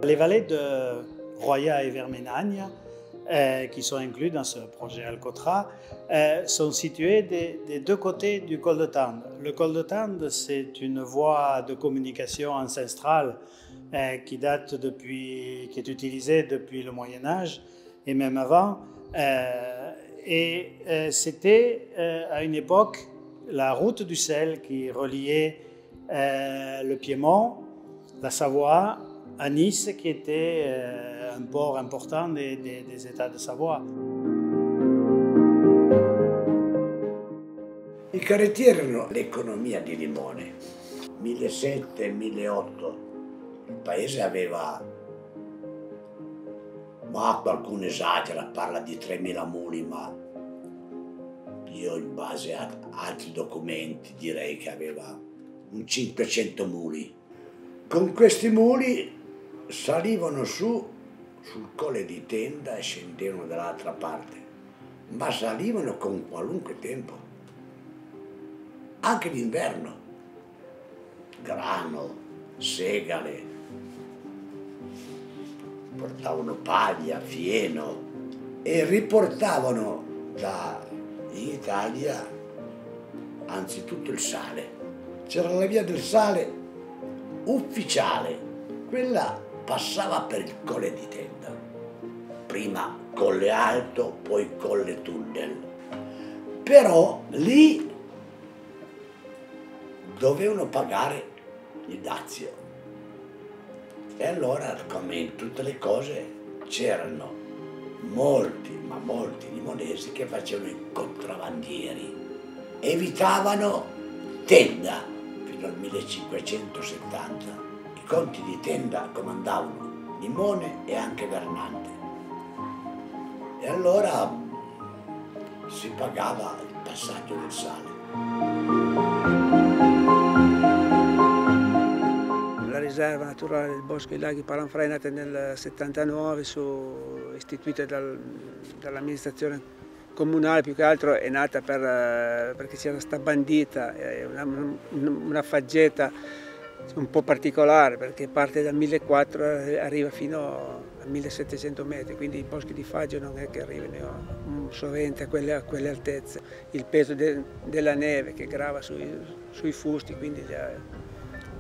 Les vallées de Roya et Vermenagne, qui sont inclus dans ce projet Alcotra, sont situées des deux côtés du col de Tende. Le col de Tende, c'est une voie de communication ancestrale qui est utilisée depuis le Moyen-Âge et même avant. C'était à une époque la route du sel qui reliait le Piémont, la Savoie, à Nice, qui était un port important des États de Savoie. I carrettieri erano l'economia di Limone. 1700-1800 il paese aveva, ma qualcuno esagera, parla di 3000 muli, ma io in base a altri documenti direi che aveva un 500 muli. Con questi muli salivano sul colle di Tenda e scendevano dall'altra parte, ma salivano con qualunque tempo, anche d'inverno, grano, segale, portavano paglia, fieno e riportavano in Italia anzitutto il sale. C'era la via del sale ufficiale, quella passava per il Colle di Tenda, prima Colle Alto, poi Colle Tunnel, però lì dovevano pagare il dazio. E allora, come in tutte le cose, c'erano molti, ma molti limonesi che facevano i contrabbandieri, evitavano Tenda fino al 1570. I conti di Tenda comandavano Limone e anche Vernante. E allora si pagava il passaggio del sale. La riserva naturale del Bosco dei Laghi Palanfra è nata nel 79, istituita dall'amministrazione comunale, più che altro è nata perché c'era sta bandita, una faggeta un po' particolare, perché parte dal 1400 e arriva fino a 1700 metri, quindi i boschi di faggio non è che arrivino sovente a quelle altezze. Il peso della neve che grava sui fusti, quindi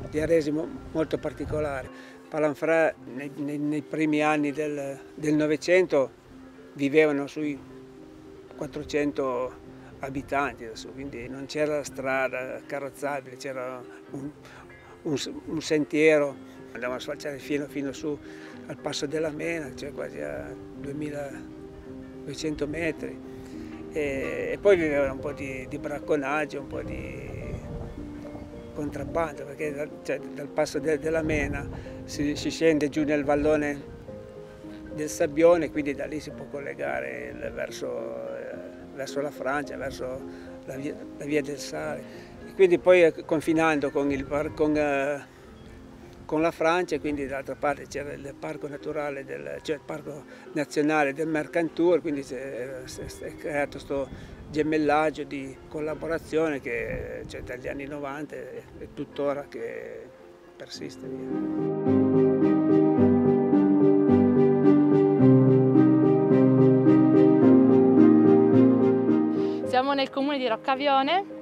li ha resi molto particolari. Palanfra nei primi anni del Novecento vivevano sui 400 abitanti, quindi non c'era la strada carrozzabile, c'era un sentiero, andavamo a sfalciare fino su al passo della Mena, cioè quasi a 2200 metri. E poi vivevano un po' di bracconaggio, un po' di contrabbando, perché dal passo della Mena si scende giù nel vallone del Sabbione, quindi da lì si può collegare verso la Francia, verso la via del Sale. E quindi poi confinando con la Francia, quindi dall'altra parte c'era il parco naturale, cioè il parco nazionale del Mercantour, quindi si è creato questo gemellaggio di collaborazione che c'è dagli anni 90 e tuttora che persiste. Siamo nel comune di Roccavione,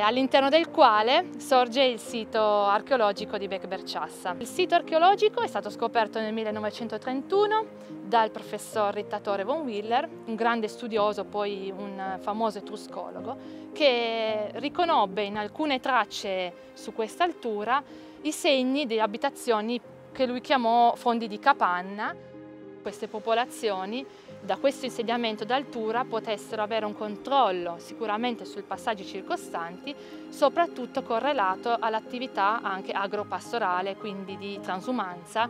all'interno del quale sorge il sito archeologico di Bec Berciassa. Il sito archeologico è stato scoperto nel 1931 dal professor Rittatore von Willer, un grande studioso, poi un famoso etruscologo, che riconobbe in alcune tracce su questa altura i segni di abitazioni che lui chiamò fondi di capanna. Queste popolazioni da questo insediamento d'altura potessero avere un controllo sicuramente sui passaggi circostanti, soprattutto correlato all'attività anche agropastorale, quindi di transumanza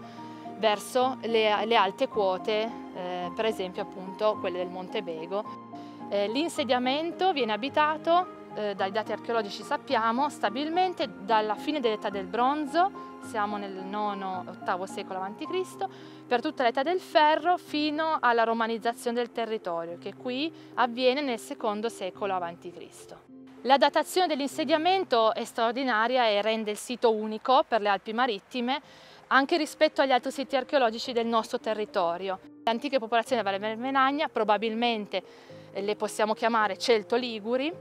verso le alte quote, per esempio appunto quelle del Monte Bego. L'insediamento viene abitato, dai dati archeologici sappiamo, stabilmente dalla fine dell'età del bronzo, siamo nel IX-VIII secolo a.C., per tutta l'età del ferro fino alla romanizzazione del territorio, che qui avviene nel II secolo a.C. La datazione dell'insediamento è straordinaria e rende il sito unico per le Alpi Marittime, anche rispetto agli altri siti archeologici del nostro territorio. Le antiche popolazioni della Valle Vermenagna probabilmente le possiamo chiamare celto-liguri,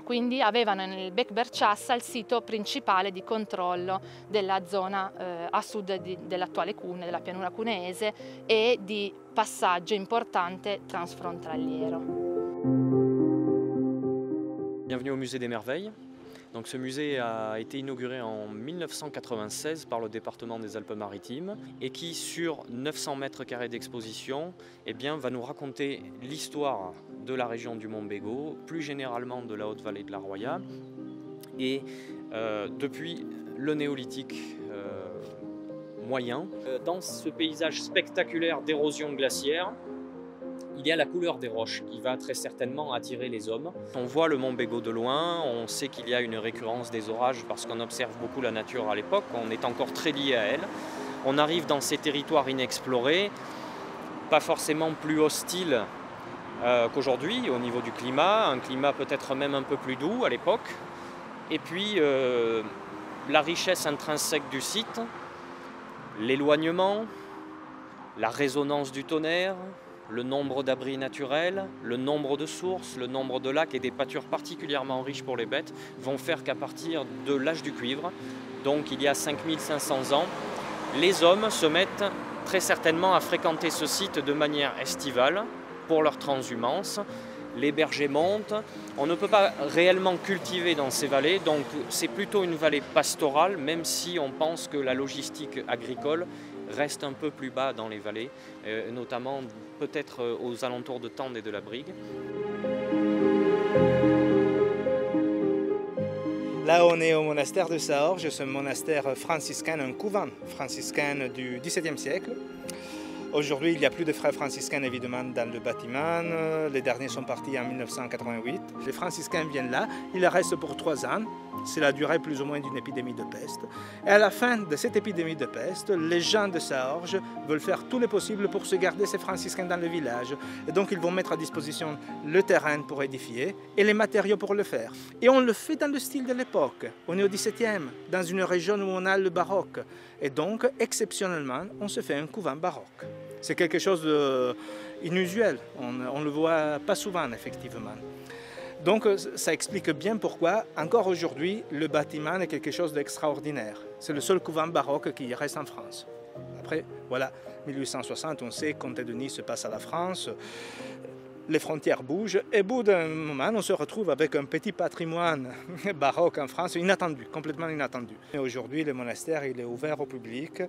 quindi avevano nel Bec Berciassa il sito principale di controllo della zona a sud dell'attuale Cuneo, della pianura cuneese, e di passaggio importante transfrontaliero. Bienvenue au Musée des Merveilles. Donc, ce musée a été inauguré en 1996 par le département des Alpes-Maritimes et qui, sur 900 mètres carrés d'exposition, va nous raconter l'histoire de la région du Montbéliard, plus généralement de la Haute-Vallée de la Roya, et depuis le néolithique moyen. Dans ce paysage spectaculaire d'érosion glaciaire, il y a la couleur des roches qui va très certainement attirer les hommes. On voit le Montbéliard de loin, on sait qu'il y a une récurrence des orages parce qu'on observe beaucoup la nature à l'époque, on est encore très lié à elle. On arrive dans ces territoires inexplorés, pas forcément plus hostiles qu'aujourd'hui au niveau du climat, un climat peut-être même un peu plus doux à l'époque. Et puis la richesse intrinsèque du site, l'éloignement, la résonance du tonnerre, le nombre d'abris naturels, le nombre de sources, le nombre de lacs et des pâtures particulièrement riches pour les bêtes vont faire qu'à partir de l'âge du cuivre, donc il y a 5500 ans, les hommes se mettent très certainement à fréquenter ce site de manière estivale pour leur transhumance. Les bergers montent, on ne peut pas réellement cultiver dans ces vallées, donc c'est plutôt une vallée pastorale, même si on pense que la logistique agricole reste un peu plus bas dans les vallées, notamment peut-être aux alentours de Tende et de la Brigue. Là, on est au monastère de Saorge, c'est un monastère franciscain, un couvent franciscain du XVIIe siècle. Aujourd'hui, il n'y a plus de frères franciscains évidemment dans le bâtiment. Les derniers sont partis en 1988. Les franciscains viennent là, ils restent pour 3 ans. C'est la durée plus ou moins d'une épidémie de peste. Et à la fin de cette épidémie de peste, les gens de Saorge veulent faire tout le possible pour se garder ces franciscains dans le village. Et donc ils vont mettre à disposition le terrain pour édifier et les matériaux pour le faire. Et on le fait dans le style de l'époque. On est au XVIIe, dans une région où on a le baroque. Et donc, exceptionnellement, on se fait un couvent baroque. C'est quelque chose d'inusuel, on ne le voit pas souvent effectivement. Donc ça explique bien pourquoi, encore aujourd'hui, le bâtiment est quelque chose d'extraordinaire. C'est le seul couvent baroque qui reste en France. Après, voilà, 1860, on sait, Comté de Nice passe à la France, les frontières bougent, et au bout d'un moment, on se retrouve avec un petit patrimoine baroque en France, inattendu, complètement inattendu. Aujourd'hui, le monastère il est ouvert au public,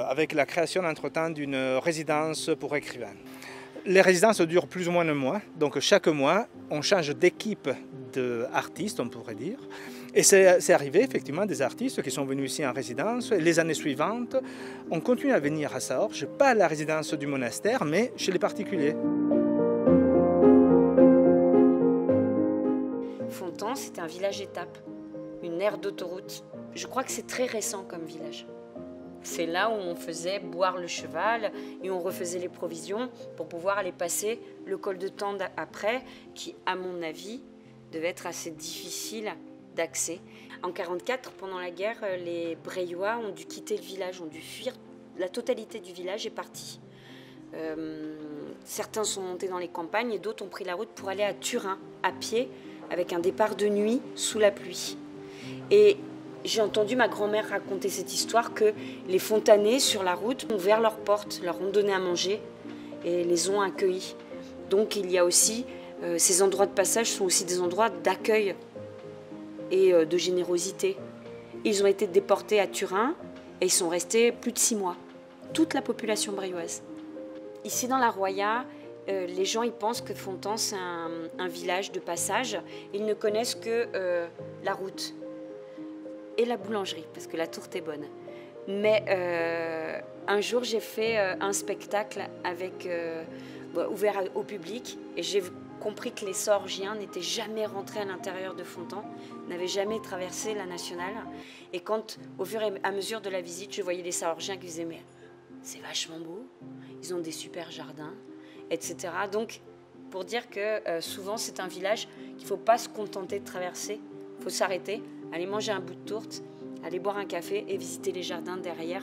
avec la création entre-temps d'une résidence pour écrivains. Les résidences durent plus ou moins un mois, donc chaque mois, on change d'équipe d'artistes, on pourrait dire. Et c'est arrivé effectivement des artistes qui sont venus ici en résidence. Et les années suivantes, on continue à venir à Saorge, pas à la résidence du monastère, mais chez les particuliers. Fontan, c'est un village-étape, une aire d'autoroute. Je crois que c'est très récent comme village. C'est là où on faisait boire le cheval et on refaisait les provisions pour pouvoir aller passer le col de Tende après, qui, à mon avis, devait être assez difficile d'accès. En 1944, pendant la guerre, les Breillois ont dû quitter le village, ont dû fuir. La totalité du village est partie. Certains sont montés dans les campagnes et d'autres ont pris la route pour aller à Turin, à pied, avec un départ de nuit sous la pluie. Et j'ai entendu ma grand-mère raconter cette histoire que les fontanés sur la route ont ouvert leurs portes, leur ont donné à manger et les ont accueillis. Donc il y a aussi, ces endroits de passage sont aussi des endroits d'accueil et de générosité. Ils ont été déportés à Turin et ils sont restés plus de 6 mois. Toute la population breilloise. Ici dans la Roya, les gens ils pensent que Fontan c'est un village de passage. Ils ne connaissent que la route et la boulangerie, parce que la tourte est bonne. Mais un jour, j'ai fait un spectacle ouvert au public et j'ai compris que les Saorgiens n'étaient jamais rentrés à l'intérieur de Fontan, n'avaient jamais traversé la nationale. Et quand, au fur et à mesure de la visite, je voyais les Saorgiens qui disaient « mais c'est vachement beau, ils ont des super jardins », etc. Donc, pour dire que souvent, c'est un village qu'il ne faut pas se contenter de traverser, il faut s'arrêter, aller manger un bout de tourte, aller boire un café et visiter les jardins derrière,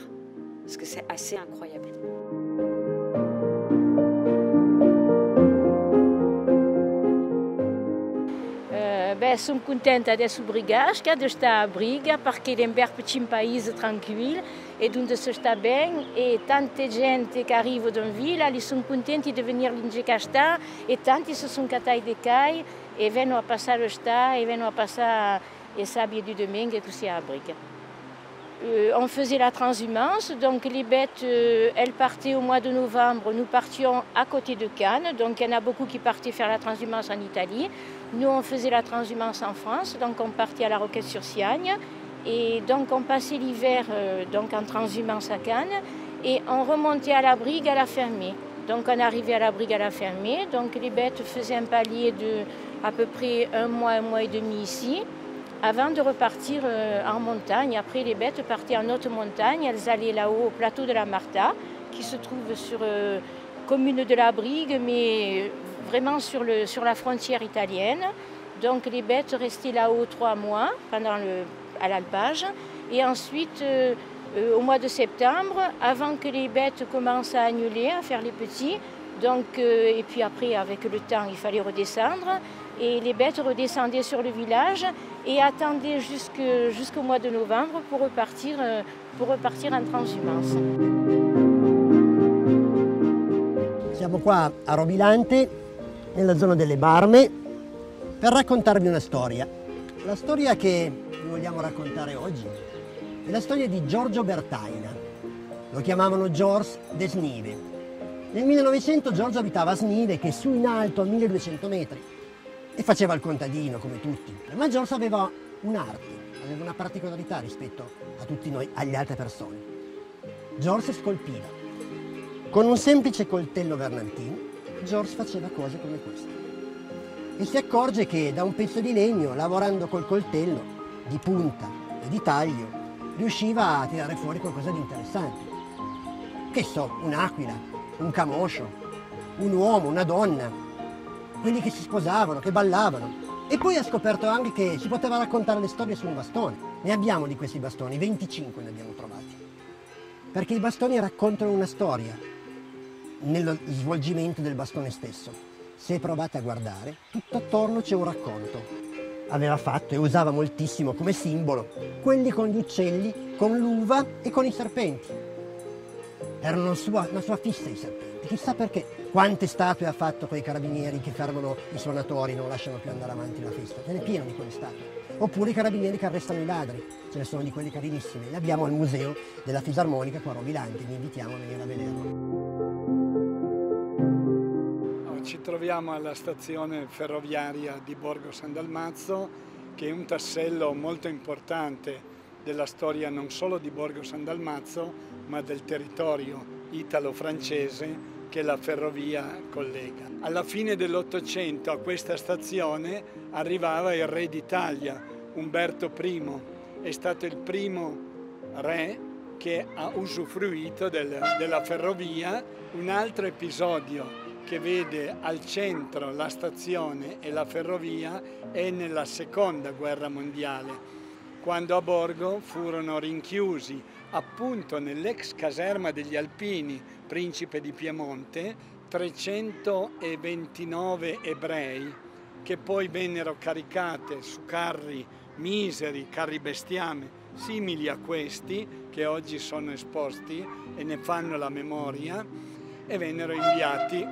parce que c'est assez incroyable. Sono contenta adesso Brigasca, de estar a Briga, perché è un paese tranquillo e dove si sta bene e tanta gente che arriva da villa, li sono contenti di venire in Gicastà e tanti si sono cattati di Cai e vengono a passare sta e vengono a passare il sabato e domingo e così a Briga. On faisait la transhumance, donc les bêtes, elles partaient au mois de novembre, nous partions à côté de Cannes, donc il y en a beaucoup qui partaient faire la transhumance en Italie. Nous, on faisait la transhumance en France, donc on partait à la Roquette-sur-Siagne, et donc on passait l'hiver donc en transhumance à Cannes, et on remontait à la Brigue à la fermée. Donc on arrivait à la Brigue à la fermée, donc les bêtes faisaient un palier de à peu près un mois et demi ici, avant de repartir en montagne. Après, les bêtes partaient en haute montagne, elles allaient là-haut au plateau de la Marta, qui se trouve sur commune de la Brigue, mais vraiment sur la frontière italienne. Donc les bêtes restaient là-haut 3 mois à l'alpage. Et ensuite, au mois de septembre, avant que les bêtes commencent à annuler, à faire les petits, donc, et puis après, avec le temps, il fallait redescendre. Et les bêtes redescendaient sur le village et attendaient jusqu'au mois de novembre pour repartir en transhumance. Siamo qua a Rovilante, nella zona delle Barme, per raccontarvi una storia. La storia che vi vogliamo raccontare oggi è la storia di Giorgio Bertaina. Lo chiamavano George de Snive. Nel 1900 Giorgio abitava a Snive, che è su in alto a 1200 metri, e faceva il contadino come tutti. Ma George aveva un'arte, aveva una particolarità rispetto a tutti noi, agli altre persone. George scolpiva. Con un semplice coltello Bernantino, George faceva cose come queste. E si accorge che da un pezzo di legno, lavorando col coltello, di punta e di taglio, riusciva a tirare fuori qualcosa di interessante. Che so, un'aquila, un camoscio, un uomo, una donna, quelli che si sposavano, che ballavano. E poi ha scoperto anche che si poteva raccontare le storie su un bastone. Ne abbiamo di questi bastoni, 25 ne abbiamo trovati. Perché i bastoni raccontano una storia nello svolgimento del bastone stesso. Se provate a guardare, tutto attorno c'è un racconto. Aveva fatto e usava moltissimo come simbolo quelli con gli uccelli, con l'uva e con i serpenti. Erano la sua fissa i serpenti, chissà perché. Quante statue ha fatto quei carabinieri che fermano i suonatori e non lasciano più andare avanti la festa? Ce n'è pieno di quelle statue. Oppure i carabinieri che arrestano i ladri, ce ne sono di quelli carinissimi. Li abbiamo al museo della Fisarmonica qua a Rovilante, vi invitiamo a venire a vederlo. Ci troviamo alla stazione ferroviaria di Borgo San Dalmazzo, che è un tassello molto importante della storia non solo di Borgo San Dalmazzo, ma del territorio italo-francese che la ferrovia collega. Alla fine dell'Ottocento a questa stazione arrivava il re d'Italia, Umberto I. È stato il primo re che ha usufruito della ferrovia. Un altro episodio che vede al centro la stazione e la ferrovia è nella Seconda Guerra Mondiale, quando a Borgo furono rinchiusi appunto nell'ex caserma degli Alpini, Principe di Piemonte, 329 ebrei che poi vennero caricate su carri miseri, carri bestiame, simili a questi che oggi sono esposti e ne fanno la memoria, e vennero inviati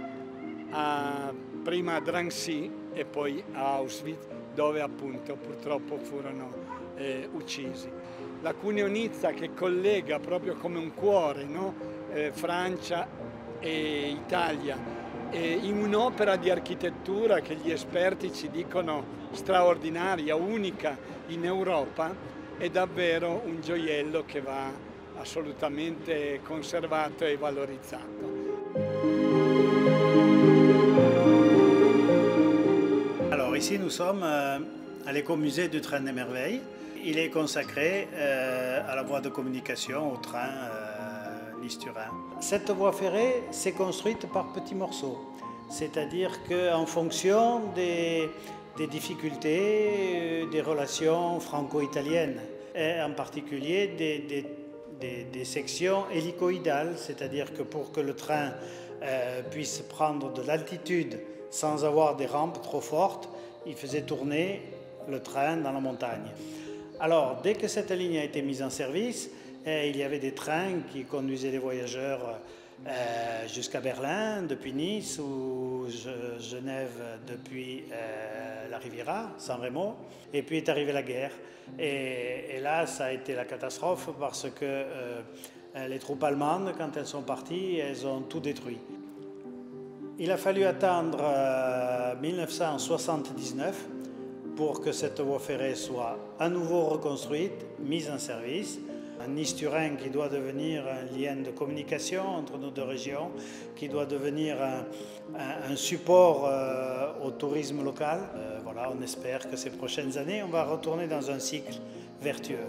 prima a Drancy e poi a Auschwitz, dove appunto purtroppo furono uccisi. La Cuneo-Nizza, che collega proprio come un cuore, no? Francia e Italia, in un'opera di architettura che gli esperti ci dicono straordinaria, unica in Europa, è davvero un gioiello che va assolutamente conservato et valorizzato. Alors ici nous sommes à l'écomusée du Train des Merveilles. Il est consacré à la voie de communication, au train Nice-Turin. Cette voie ferrée s'est construite par petits morceaux, c'est-à-dire qu'en fonction des difficultés des relations franco-italiennes, et en particulier des sections hélicoïdales, c'est-à-dire que pour que le train puisse prendre de l'altitude sans avoir des rampes trop fortes, il faisait tourner le train dans la montagne. Alors, dès que cette ligne a été mise en service, il y avait des trains qui conduisaient les voyageurs jusqu'à Berlin, depuis Nice, ou Genève depuis la Riviera, San Remo, et puis est arrivée la guerre. Et là, ça a été la catastrophe parce que les troupes allemandes, quand elles sont parties, elles ont tout détruit. Il a fallu attendre 1979 pour que cette voie ferrée soit à nouveau reconstruite, mise en service. Nice-Turin qui doit devenir un lien de communication entre nos deux régions, qui doit devenir un support au tourisme local. Voilà, on espère que ces prochaines années, on va retourner dans un cycle vertueux.